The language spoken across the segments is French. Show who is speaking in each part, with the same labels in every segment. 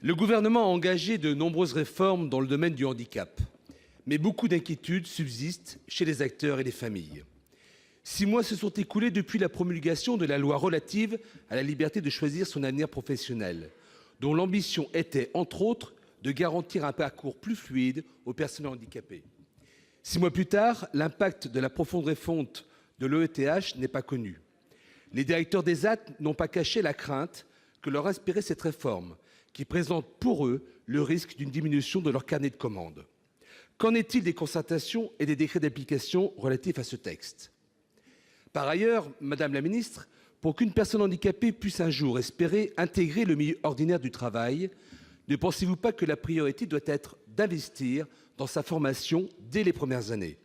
Speaker 1: Le gouvernement a engagé de nombreuses réformes dans le domaine du handicap, mais beaucoup d'inquiétudes subsistent chez les acteurs et les familles. 6 mois se sont écoulés depuis la promulgation de la loi relative à la liberté de choisir son avenir professionnel, dont l'ambition était, entre autres, de garantir un parcours plus fluide aux personnes handicapées. 6 mois plus tard, l'impact de la profonde refonte de l'OETH n'est pas connu. Les directeurs des ZAT n'ont pas caché la crainte que leur inspirait cette réforme, qui présente pour eux le risque d'une diminution de leur carnet de commandes. Qu'en est-il des concertations et des décrets d'application relatifs à ce texte ? Par ailleurs, Madame la Ministre, pour qu'une personne handicapée puisse un jour espérer intégrer le milieu ordinaire du travail, ne pensez-vous pas que la priorité doit être d'investir dans sa formation dès les premières années ?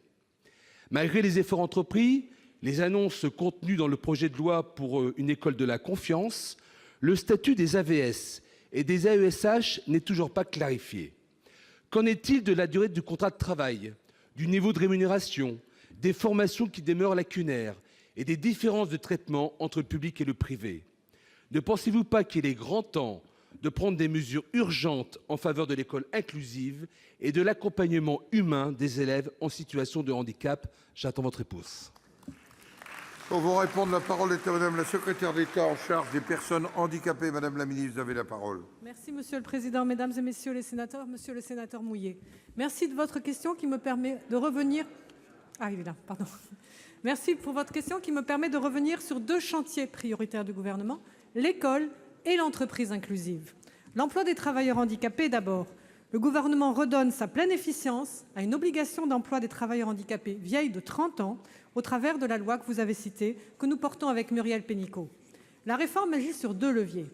Speaker 1: Malgré les efforts entrepris, les annonces contenues dans le projet de loi pour une école de la confiance, le statut des AVS et des AESH n'est toujours pas clarifié. Qu'en est-il de la durée du contrat de travail, du niveau de rémunération, des formations qui demeurent lacunaires et des différences de traitement entre le public et le privé ? Ne pensez-vous pas qu'il est grand temps de prendre des mesures urgentes en faveur de l'école inclusive et de l'accompagnement humain des élèves en situation de handicap ? J'attends votre réponse.
Speaker 2: Pour vous répondre, la parole est à Madame la secrétaire d'État en charge des personnes handicapées. Madame la ministre, vous avez la parole.
Speaker 3: Merci Monsieur le Président, Mesdames et Messieurs les sénateurs, Monsieur le sénateur Mouillet. Merci de votre question qui me permet de revenir... Ah, il est là, pardon. Merci pour votre question qui me permet de revenir sur 2 chantiers prioritaires du gouvernement, l'école et l'entreprise inclusive. L'emploi des travailleurs handicapés d'abord. Le gouvernement redonne sa pleine efficience à une obligation d'emploi des travailleurs handicapés vieille de 30 ans au travers de la loi que vous avez citée, que nous portons avec Muriel Pénicaud. La réforme agit sur 2 leviers.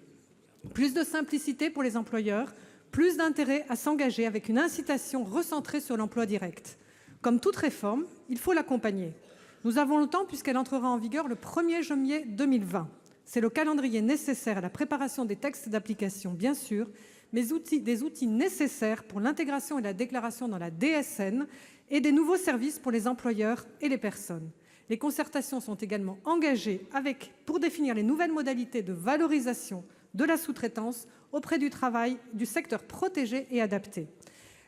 Speaker 3: Plus de simplicité pour les employeurs, plus d'intérêt à s'engager avec une incitation recentrée sur l'emploi direct. Comme toute réforme, il faut l'accompagner. Nous avons le temps puisqu'elle entrera en vigueur le 1er janvier 2020. C'est le calendrier nécessaire à la préparation des textes d'application, bien sûr, mais des outils nécessaires pour l'intégration et la déclaration dans la DSN et des nouveaux services pour les employeurs et les personnes. Les concertations sont également engagées pour définir les nouvelles modalités de valorisation de la sous-traitance auprès du travail du secteur protégé et adapté.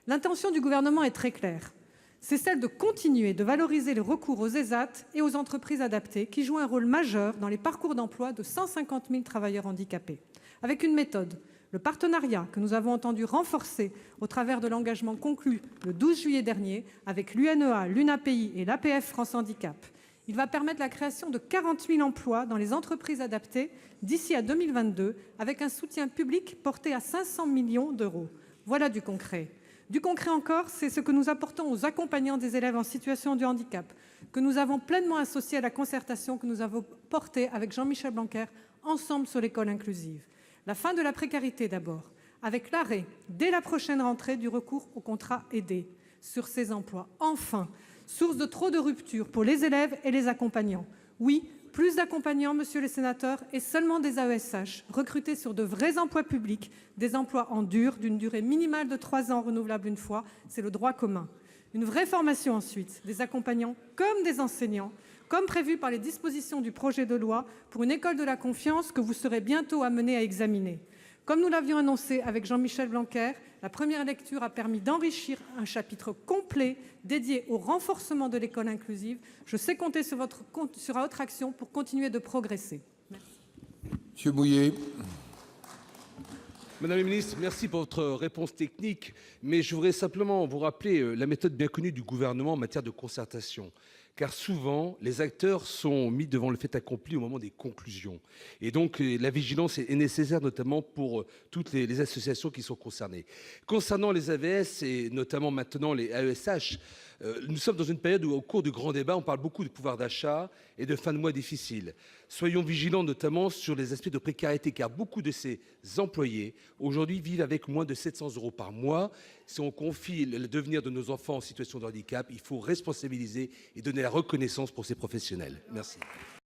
Speaker 3: L'intention du gouvernement est très claire. C'est celle de continuer de valoriser le recours aux ESAT et aux entreprises adaptées qui jouent un rôle majeur dans les parcours d'emploi de 150 000 travailleurs handicapés. Avec une méthode, le partenariat que nous avons entendu renforcer au travers de l'engagement conclu le 12 juillet dernier avec l'UNEA, l'UNAPI et l'APF France Handicap. Il va permettre la création de 40 000 emplois dans les entreprises adaptées d'ici à 2022 avec un soutien public porté à 500 millions d'euros. Voilà du concret. Du concret encore, c'est ce que nous apportons aux accompagnants des élèves en situation de handicap, que nous avons pleinement associé à la concertation que nous avons portée avec Jean-Michel Blanquer ensemble sur l'école inclusive. La fin de la précarité d'abord, avec l'arrêt, dès la prochaine rentrée, du recours au contrat aidé sur ces emplois. Enfin, source de trop de ruptures pour les élèves et les accompagnants. Oui, plus d'accompagnants, monsieur le sénateur, et seulement des AESH, recrutés sur de vrais emplois publics, des emplois en dur, d'une durée minimale de 3 ans, renouvelable une fois, c'est le droit commun. Une vraie formation ensuite, des accompagnants comme des enseignants, comme prévu par les dispositions du projet de loi pour une école de la confiance que vous serez bientôt amenés à examiner. Comme nous l'avions annoncé avec Jean-Michel Blanquer, la première lecture a permis d'enrichir un chapitre complet dédié au renforcement de l'école inclusive. Je sais compter sur votre action pour continuer de progresser. Merci.
Speaker 2: Monsieur Mouillet.
Speaker 1: Madame la ministre, merci pour votre réponse technique, mais je voudrais simplement vous rappeler la méthode bien connue du gouvernement en matière de concertation. Car souvent, les acteurs sont mis devant le fait accompli au moment des conclusions. Et donc, la vigilance est nécessaire, notamment pour toutes les associations qui sont concernées. Concernant les AVS et notamment maintenant les AESH, nous sommes dans une période où, au cours du grand débat, on parle beaucoup de pouvoir d'achat et de fin de mois difficiles. Soyons vigilants notamment sur les aspects de précarité, car beaucoup de ces employés, aujourd'hui, vivent avec moins de 700 € par mois. Si on confie le devenir de nos enfants en situation de handicap, il faut responsabiliser et donner la reconnaissance pour ces professionnels. Merci.